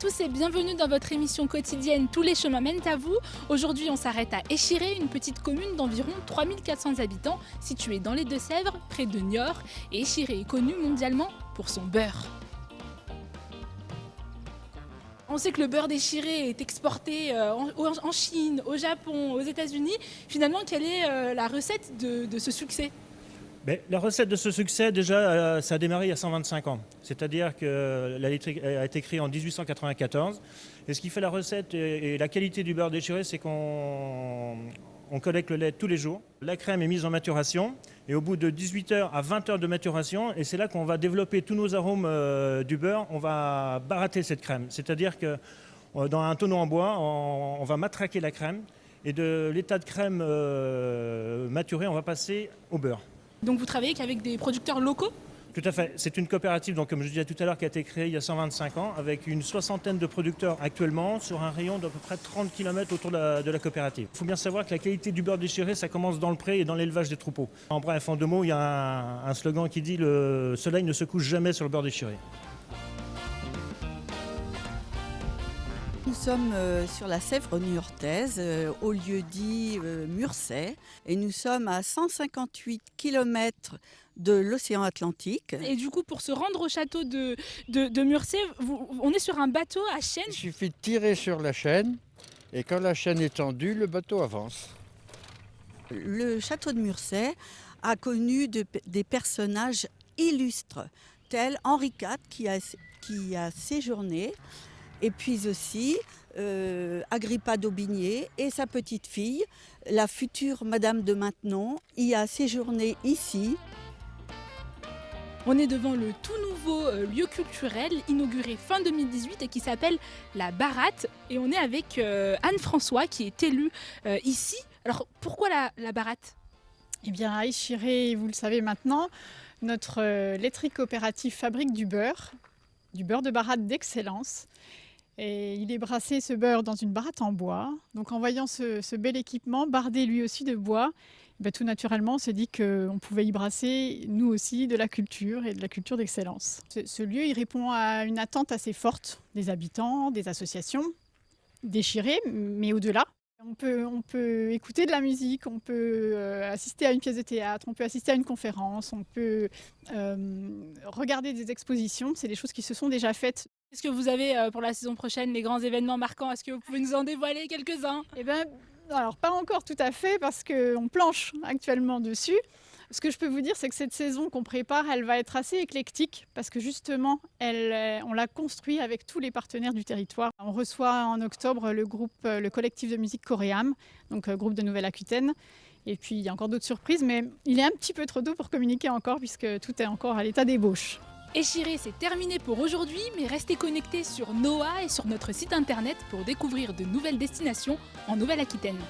tous et bienvenue dans votre émission quotidienne Tous les chemins mènent à vous. Aujourd'hui, on s'arrête à Échiré, une petite commune d'environ 3400 habitants située dans les Deux-Sèvres, près de Niort. Et Échiré est connu mondialement pour son beurre. On sait que le beurre d'Échiré est exporté en Chine, au Japon, aux États-Unis. Finalement, quelle est la recette de ce succès ? La recette de ce succès, déjà, ça a démarré il y a 125 ans. C'est-à-dire que la laiterie a été créée en 1894. Et ce qui fait la recette et la qualité du beurre d'Échiré, c'est qu'on collecte le lait tous les jours. La crème est mise en maturation. Et au bout de 18 heures à 20 heures de maturation, et c'est là qu'on va développer tous nos arômes du beurre, on va barater cette crème. C'est-à-dire que dans un tonneau en bois, on va matraquer la crème. Et de l'état de crème maturé, on va passer au beurre. Donc vous travaillez qu'avec des producteurs locaux ? Tout à fait. C'est une coopérative, donc, comme je disais tout à l'heure, qui a été créée il y a 125 ans, avec une soixantaine de producteurs actuellement sur un rayon d'à peu près 30 km autour de la coopérative. Il faut bien savoir que la qualité du beurre d'Échiré, ça commence dans le pré et dans l'élevage des troupeaux. En bref, en deux mots, il y a un slogan qui dit « Le soleil ne se couche jamais sur le beurre d'Échiré ». Nous sommes sur la Sèvre niortaise, au lieu-dit Murset, et nous sommes à 158 km de l'océan Atlantique. Et du coup, pour se rendre au château de Murset, on est sur un bateau à chaîne. Il suffit de tirer sur la chaîne, et quand la chaîne est tendue, le bateau avance. Le château de Murset a connu des personnages illustres, tels Henri IV qui a séjourné, et puis aussi Agrippa d'Aubigné et sa petite fille, la future Madame de Maintenon, y a séjourné ici. On est devant le tout nouveau lieu culturel inauguré fin 2018 et qui s'appelle la Baratte. Et on est avec Anne-François qui est élue ici. Alors pourquoi la Baratte ? Eh bien, à Échiré, vous le savez maintenant, notre laiterie coopérative fabrique du beurre de baratte d'excellence. Et il est brassé, ce beurre, dans une baratte en bois. Donc en voyant ce bel équipement, bardé lui aussi de bois, tout naturellement on s'est dit qu'on pouvait y brasser, nous aussi, de la culture et de la culture d'excellence. Ce lieu, il répond à une attente assez forte des habitants, des associations, d'Échiré, mais au-delà. On peut écouter de la musique, on peut assister à une pièce de théâtre, on peut assister à une conférence, on peut regarder des expositions. C'est des choses qui se sont déjà faites. Est-ce que vous avez pour la saison prochaine les grands événements marquants ? Est-ce que vous pouvez nous en dévoiler quelques-uns ? Alors pas encore tout à fait parce qu'on planche actuellement dessus. Ce que je peux vous dire, c'est que cette saison qu'on prépare, elle va être assez éclectique parce que justement, on l'a construit avec tous les partenaires du territoire. On reçoit en octobre le collectif de musique Coréam, donc groupe de Nouvelle-Aquitaine. Et puis il y a encore d'autres surprises, mais il est un petit peu trop tôt pour communiquer encore puisque tout est encore à l'état d'ébauche. Échiré, c'est terminé pour aujourd'hui, mais restez connectés sur NOAA et sur notre site internet pour découvrir de nouvelles destinations en Nouvelle-Aquitaine.